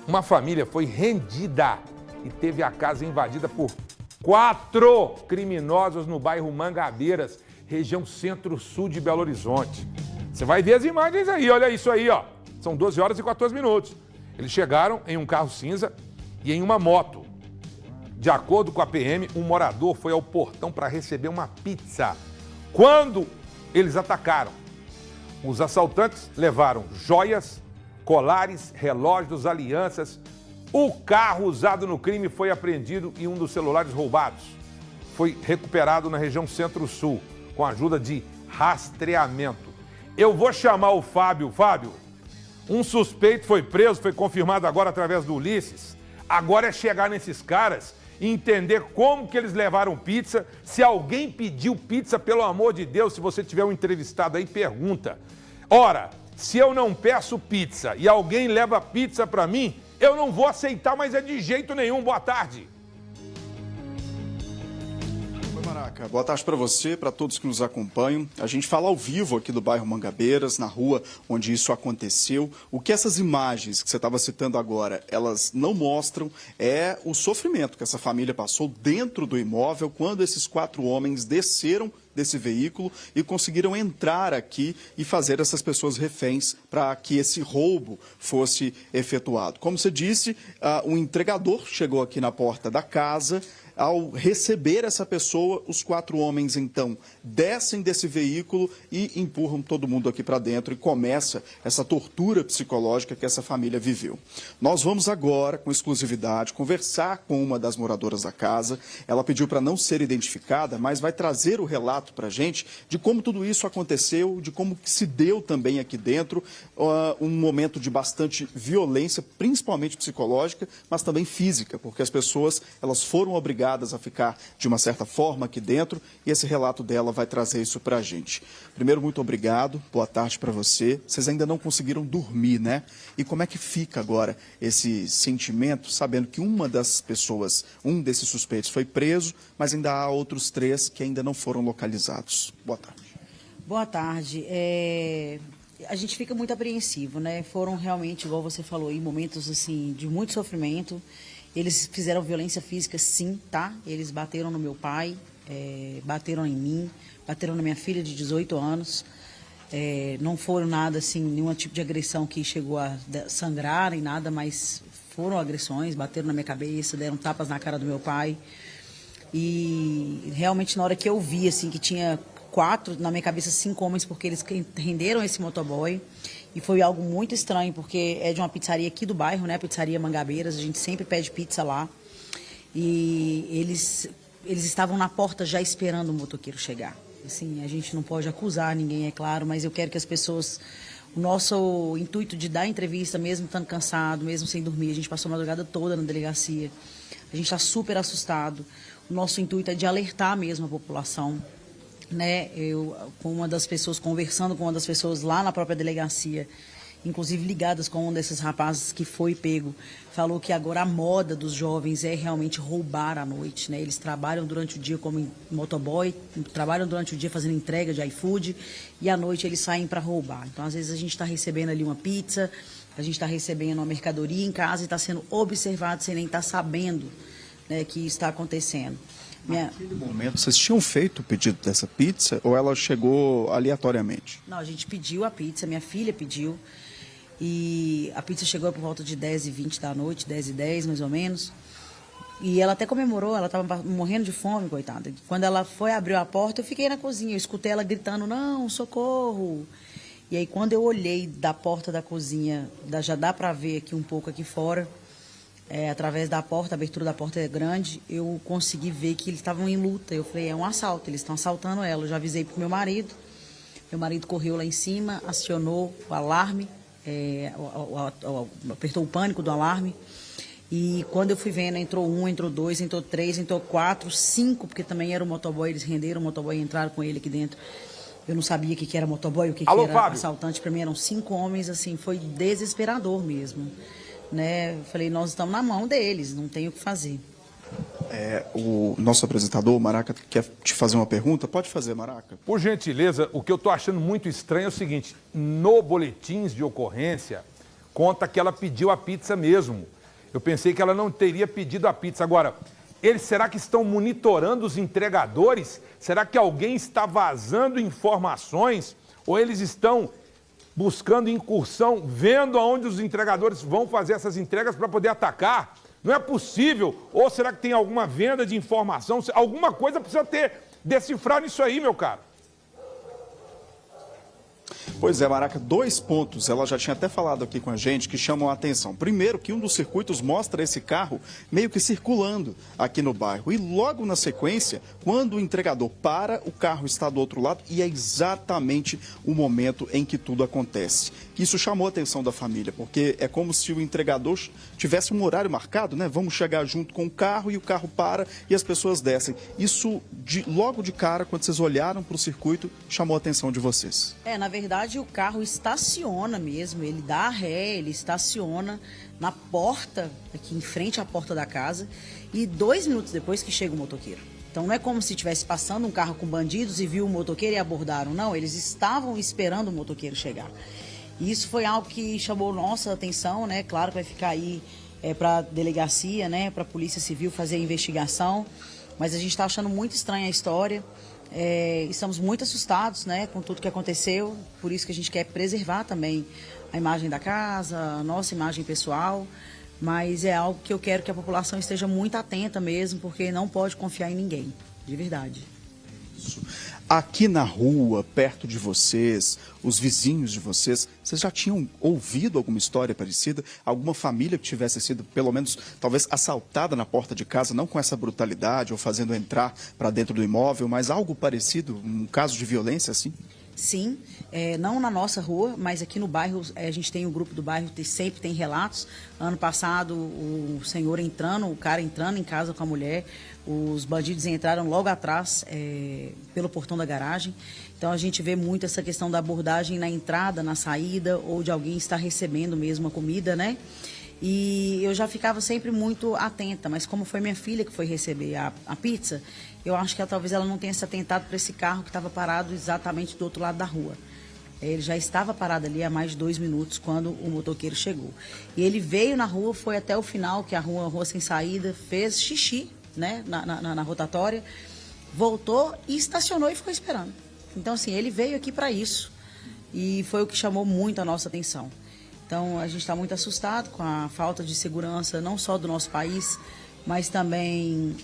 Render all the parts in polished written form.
Uma família foi rendida e teve a casa invadida por 4 criminosos no bairro Mangabeiras, região centro-sul de Belo Horizonte. Você vai ver as imagens aí, olha isso aí, ó. São 12 horas e 14 minutos. Eles chegaram em um carro cinza e em uma moto. De acordo com a PM, um morador foi ao portão para receber uma pizza. Quando eles atacaram, os assaltantes levaram joias, colares, relógios, alianças. O carro usado no crime foi apreendido e um dos celulares roubados foi recuperado na região centro-sul, com a ajuda de rastreamento. Eu vou chamar o Fábio. Fábio, um suspeito foi preso, foi confirmado agora através do Ulisses. Agora é chegar nesses caras e entender como que eles levaram pizza. Se alguém pediu pizza, pelo amor de Deus, se você tiver um entrevistado aí, pergunta. Ora, se eu não peço pizza e alguém leva pizza para mim, eu não vou aceitar, mas é de jeito nenhum. Boa tarde. Oi, Maraca. Boa tarde para você, para todos que nos acompanham. A gente fala ao vivo aqui do bairro Mangabeiras, na rua onde isso aconteceu. O que essas imagens que você estava citando agora, elas não mostram é o sofrimento que essa família passou dentro do imóvel quando esses 4 homens desceram desse veículo e conseguiram entrar aqui e fazer essas pessoas reféns para que esse roubo fosse efetuado. Como você disse, um entregador chegou aqui na porta da casa. Ao receber essa pessoa, os 4 homens, então, descem desse veículo e empurram todo mundo aqui para dentro e começa essa tortura psicológica que essa família viveu. Nós vamos agora, com exclusividade, conversar com uma das moradoras da casa. Ela pediu para não ser identificada, mas vai trazer o relato para a gente de como tudo isso aconteceu, de como que se deu também aqui dentro um momento de bastante violência, principalmente psicológica, mas também física, porque as pessoas elas foram obrigadas a ficar de uma certa forma aqui dentro e esse relato dela vai trazer isso para a gente. Primeiro, muito obrigado, boa tarde para você. Vocês ainda não conseguiram dormir, né? E como é que fica agora esse sentimento, sabendo que uma das pessoas, um desses suspeitos foi preso, mas ainda há outros 3 que ainda não foram localizados? Boa tarde. Boa tarde. A gente fica muito apreensivo, né? Foram realmente, igual você falou aí, momentos assim de muito sofrimento. Eles fizeram violência física, sim, tá? Eles bateram no meu pai, bateram em mim, bateram na minha filha de 18 anos. Não foram nada, assim, nenhum tipo de agressão que chegou a sangrar nem nada, mas foram agressões, bateram na minha cabeça, deram tapas na cara do meu pai. E realmente na hora que eu vi, assim, que tinha 4, na minha cabeça 5 homens, porque eles renderam esse motoboy. E foi algo muito estranho, porque é de uma pizzaria aqui do bairro, né? Pizzaria Mangabeiras, a gente sempre pede pizza lá. E eles estavam na porta já esperando o motoqueiro chegar. Assim, a gente não pode acusar ninguém, é claro, mas eu quero que as pessoas... O nosso intuito de dar entrevista, mesmo estando cansado, mesmo sem dormir, a gente passou a madrugada toda na delegacia. A gente está super assustado. O nosso intuito é de alertar mesmo a população. Né, eu com uma das pessoas, conversando com uma das pessoas lá na própria delegacia, inclusive ligadas com um desses rapazes que foi pego, falou que agora a moda dos jovens é realmente roubar à noite, né? Eles trabalham durante o dia como motoboy, trabalham durante o dia fazendo entrega de iFood e à noite eles saem para roubar. Então, às vezes, a gente está recebendo ali uma pizza, a gente está recebendo uma mercadoria em casa e está sendo observado sem nem estar sabendo, né, que está acontecendo. Naquele momento, vocês tinham feito o pedido dessa pizza ou ela chegou aleatoriamente? Não, a gente pediu a pizza, minha filha pediu. E a pizza chegou por volta de 10h20 da noite, 10h10 mais ou menos. E ela até comemorou, ela estava morrendo de fome, coitada. Quando ela foi abrir a porta, eu fiquei na cozinha, eu escutei ela gritando, não, socorro. E aí quando eu olhei da porta da cozinha, já dá para ver aqui um pouco aqui fora, através da porta, a abertura da porta é grande, eu consegui ver que eles estavam em luta. Eu falei, é um assalto, eles estão assaltando ela. Eu já avisei pro meu marido correu lá em cima, acionou o alarme, apertou o pânico do alarme. E quando eu fui vendo, entrou 1, entrou 2, entrou 3, entrou 4, 5, porque também era o motoboy, eles renderam o motoboy e entraram com ele aqui dentro. Eu não sabia o que era motoboy, o que era Fábio. assaltante. Para mim eram 5 homens, assim, foi desesperador mesmo. Né? Eu falei, nós estamos na mão deles, não tem o que fazer. O nosso apresentador, o Maraca, quer te fazer uma pergunta? Pode fazer, Maraca. Por gentileza, o que eu estou achando muito estranho é o seguinte, no boletins de ocorrência, conta que ela pediu a pizza mesmo. Eu pensei que ela não teria pedido a pizza. Agora, será que estão monitorando os entregadores? Será que alguém está vazando informações? Ou eles estão buscando incursão, vendo aonde os entregadores vão fazer essas entregas para poder atacar? Não é possível. Ou será que tem alguma venda de informação? Alguma coisa precisa ter decifrado isso aí, meu caro. Pois é, Maraca, 2 pontos, ela já tinha até falado aqui com a gente, que chamam a atenção. Primeiro, que um dos circuitos mostra esse carro meio que circulando aqui no bairro. E logo na sequência, quando o entregador para, o carro está do outro lado e é exatamente o momento em que tudo acontece. Isso chamou a atenção da família, porque é como se o entregador tivesse um horário marcado, né? Vamos chegar junto com o carro e o carro para e as pessoas descem. Isso, logo de cara, quando vocês olharam para o circuito, chamou a atenção de vocês. Na verdade, o carro estaciona mesmo, ele dá ré, ele estaciona na porta, aqui em frente à porta da casa, e 2 minutos depois que chega o motoqueiro. Então não é como se estivesse passando um carro com bandidos e viu o motoqueiro e abordaram, não, eles estavam esperando o motoqueiro chegar. E isso foi algo que chamou nossa atenção, né? Claro que vai ficar aí para a delegacia, né? Para a Polícia Civil fazer a investigação, mas a gente está achando muito estranha a história. Estamos muito assustados, né, com tudo que aconteceu, por isso que a gente quer preservar também a imagem da casa, a nossa imagem pessoal, mas é algo que eu quero que a população esteja muito atenta mesmo, porque não pode confiar em ninguém, de verdade. Isso. Aqui na rua, perto de vocês, os vizinhos de vocês já tinham ouvido alguma história parecida? Alguma família que tivesse sido, pelo menos, talvez assaltada na porta de casa, não com essa brutalidade ou fazendo entrar para dentro do imóvel, mas algo parecido, um caso de violência assim? Sim, não na nossa rua, mas aqui no bairro, a gente tem o grupo do bairro, sempre tem relatos. Ano passado, o senhor entrando, o cara entrando em casa com a mulher, os bandidos entraram logo atrás, pelo portão da garagem. Então a gente vê muito essa questão da abordagem na entrada, na saída, ou de alguém estar recebendo mesmo a comida, né? E eu já ficava sempre muito atenta, mas como foi minha filha que foi receber a pizza, eu acho que talvez ela não tenha se atentado para esse carro que estava parado exatamente do outro lado da rua. Ele já estava parado ali há mais de 2 minutos quando o motoqueiro chegou. E ele veio na rua, foi até o final, que é a rua sem saída, fez xixi, né, na rotatória, voltou e estacionou e ficou esperando. Então, assim, ele veio aqui para isso e foi o que chamou muito a nossa atenção. Então, a gente está muito assustado com a falta de segurança, não só do nosso país, mas também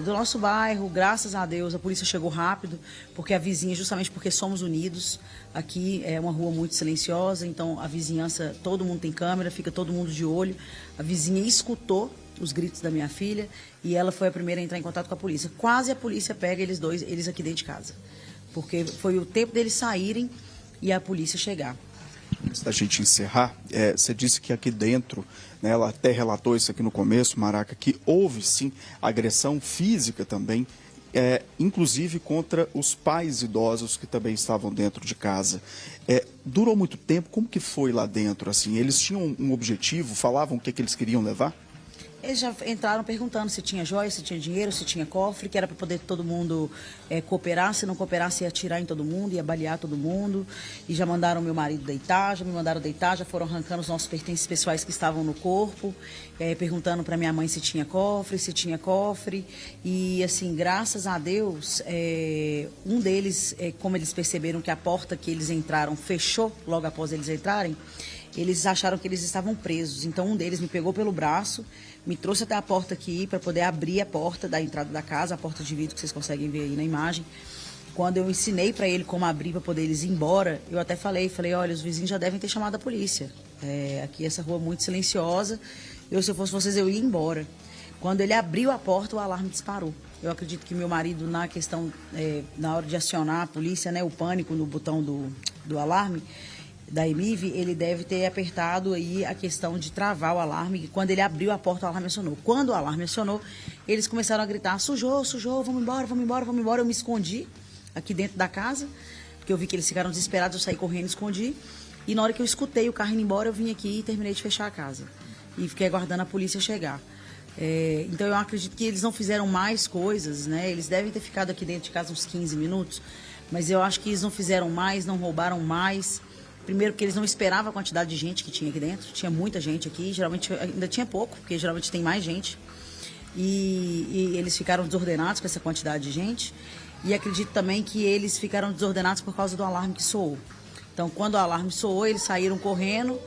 do nosso bairro. Graças a Deus, a polícia chegou rápido, porque a vizinha, justamente porque somos unidos, aqui é uma rua muito silenciosa, então a vizinhança, todo mundo tem câmera, fica todo mundo de olho. A vizinha escutou os gritos da minha filha e ela foi a primeira a entrar em contato com a polícia. Quase a polícia pega eles aqui dentro de casa, porque foi o tempo deles saírem e a polícia chegar. Antes da gente encerrar, você disse que aqui dentro, né, ela até relatou isso aqui no começo, Maraca, que houve sim agressão física também, inclusive contra os pais idosos que também estavam dentro de casa. Durou muito tempo? Como que foi lá dentro? Assim, eles tinham um objetivo, falavam o que eles queriam levar? Eles já entraram perguntando se tinha joia, se tinha dinheiro, se tinha cofre, que era para poder todo mundo cooperar. Se não cooperasse, ia atirar em todo mundo, ia balear todo mundo. E já mandaram meu marido deitar, já me mandaram deitar, já foram arrancando os nossos pertences pessoais que estavam no corpo, perguntando para minha mãe se tinha cofre, se tinha cofre. E, assim, graças a Deus, um deles, como eles perceberam que a porta que eles entraram fechou logo após eles entrarem, eles acharam que eles estavam presos. Então, um deles me pegou pelo braço, me trouxe até a porta aqui para poder abrir a porta da entrada da casa, a porta de vidro que vocês conseguem ver aí na imagem. Quando eu ensinei para ele como abrir para poder eles ir embora, eu até falei, olha, os vizinhos já devem ter chamado a polícia. Aqui essa rua é muito silenciosa, se eu fosse vocês, eu ia embora. Quando ele abriu a porta, o alarme disparou. Eu acredito que meu marido, na questão, na hora de acionar a polícia, né, o pânico no botão do alarme, da EMIV, ele deve ter apertado aí a questão de travar o alarme, e quando ele abriu a porta, o alarme acionou. Quando o alarme acionou, eles começaram a gritar, sujou, vamos embora, vamos embora, vamos embora. Eu me escondi aqui dentro da casa, porque eu vi que eles ficaram desesperados, eu saí correndo e escondi. E na hora que eu escutei o carro indo embora, eu vim aqui e terminei de fechar a casa. E fiquei aguardando a polícia chegar. Então eu acredito que eles não fizeram mais coisas, né? Eles devem ter ficado aqui dentro de casa uns 15 minutos, mas eu acho que eles não fizeram mais, não roubaram mais. Primeiro, porque eles não esperavam a quantidade de gente que tinha aqui dentro. Tinha muita gente aqui, geralmente ainda tinha pouco, porque geralmente tem mais gente. E eles ficaram desordenados com essa quantidade de gente. E acredito também que eles ficaram desordenados por causa do alarme que soou. Então, quando o alarme soou, eles saíram correndo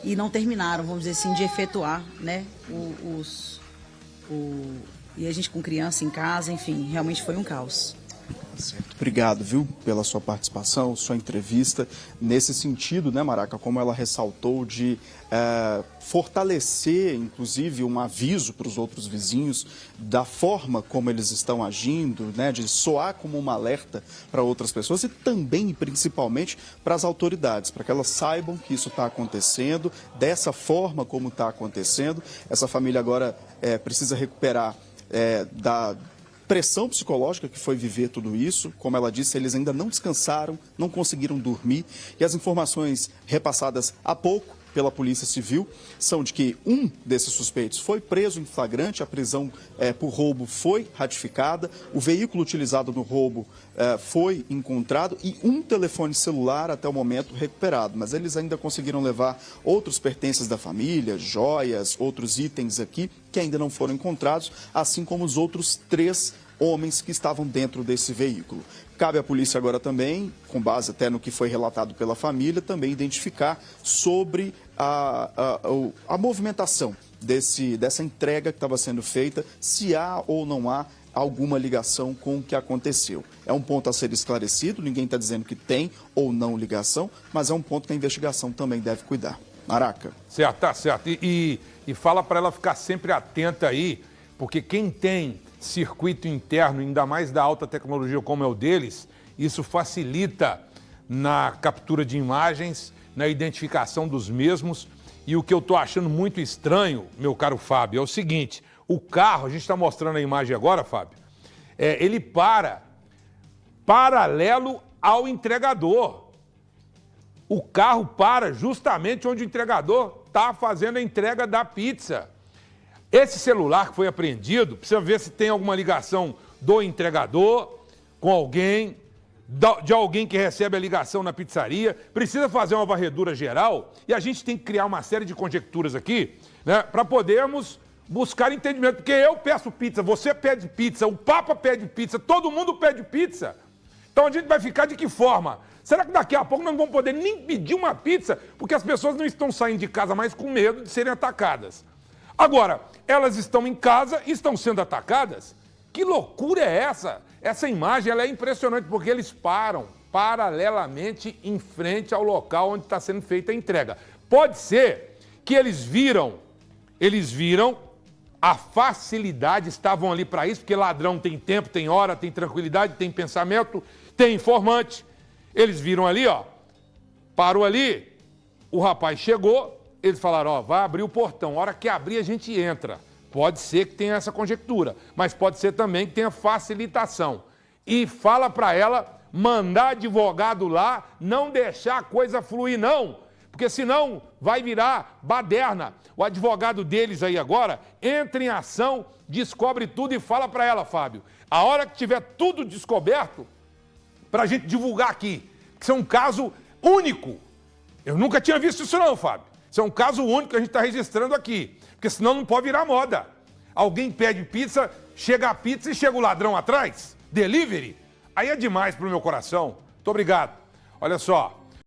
e não terminaram, vamos dizer assim, de efetuar, né, e a gente com criança em casa, enfim, realmente foi um caos. Certo. Obrigado, viu, pela sua participação, sua entrevista. Nesse sentido, né, Maraca, como ela ressaltou, de fortalecer, inclusive, um aviso para os outros vizinhos da forma como eles estão agindo, né, de soar como um alerta para outras pessoas e também, e principalmente, para as autoridades, para que elas saibam que isso está acontecendo, dessa forma como está acontecendo. Essa família agora precisa recuperar da pressão psicológica que foi viver tudo isso. Como ela disse, eles ainda não descansaram, não conseguiram dormir. E as informações repassadas há pouco pela Polícia Civil são de que um desses suspeitos foi preso em flagrante, a prisão por roubo foi ratificada, o veículo utilizado no roubo foi encontrado e um telefone celular até o momento recuperado. Mas eles ainda conseguiram levar outros pertences da família, joias, outros itens aqui que ainda não foram encontrados, assim como os outros 3 homens que estavam dentro desse veículo. Cabe à polícia agora também, com base até no que foi relatado pela família, também identificar sobre a movimentação dessa entrega que estava sendo feita, se há ou não há alguma ligação com o que aconteceu. É um ponto a ser esclarecido, ninguém está dizendo que tem ou não ligação, mas é um ponto que a investigação também deve cuidar. Maraca. Certo, tá certo. E fala para ela ficar sempre atenta aí, porque quem tem circuito interno, ainda mais da alta tecnologia como é o deles, isso facilita na captura de imagens, na identificação dos mesmos. E o que eu estou achando muito estranho, meu caro Fábio, é o seguinte: o carro, a gente está mostrando a imagem agora, Fábio, ele para paralelo ao entregador. O carro para justamente onde o entregador está fazendo a entrega da pizza. Esse celular que foi apreendido, precisa ver se tem alguma ligação do entregador com alguém, de alguém que recebe a ligação na pizzaria. Precisa fazer uma varredura geral e a gente tem que criar uma série de conjecturas aqui, né, para podermos buscar entendimento. Porque eu peço pizza, você pede pizza, o Papa pede pizza, todo mundo pede pizza. Então a gente vai ficar de que forma? Será que daqui a pouco não vamos poder nem pedir uma pizza? Porque as pessoas não estão saindo de casa mais com medo de serem atacadas. Agora, elas estão em casa e estão sendo atacadas? Que loucura é essa? Essa imagem ela é impressionante, porque eles param paralelamente em frente ao local onde está sendo feita a entrega. Pode ser que eles viram a facilidade, estavam ali para isso, porque ladrão tem tempo, tem hora, tem tranquilidade, tem pensamento, tem informante. Eles viram ali, ó, parou ali, o rapaz chegou, eles falaram, ó, vai abrir o portão, a hora que abrir a gente entra. Pode ser que tenha essa conjectura, mas pode ser também que tenha facilitação. E fala para ela mandar advogado lá, não deixar a coisa fluir não, porque senão vai virar baderna. O advogado deles aí agora entra em ação, descobre tudo e fala para ela, Fábio, a hora que tiver tudo descoberto, para a gente divulgar aqui, que isso é um caso único. Eu nunca tinha visto isso não, Fábio. Isso é um caso único que a gente está registrando aqui, porque senão não pode virar moda. Alguém pede pizza, chega a pizza e chega o ladrão atrás, delivery, aí é demais pro meu coração. Muito obrigado. Olha só,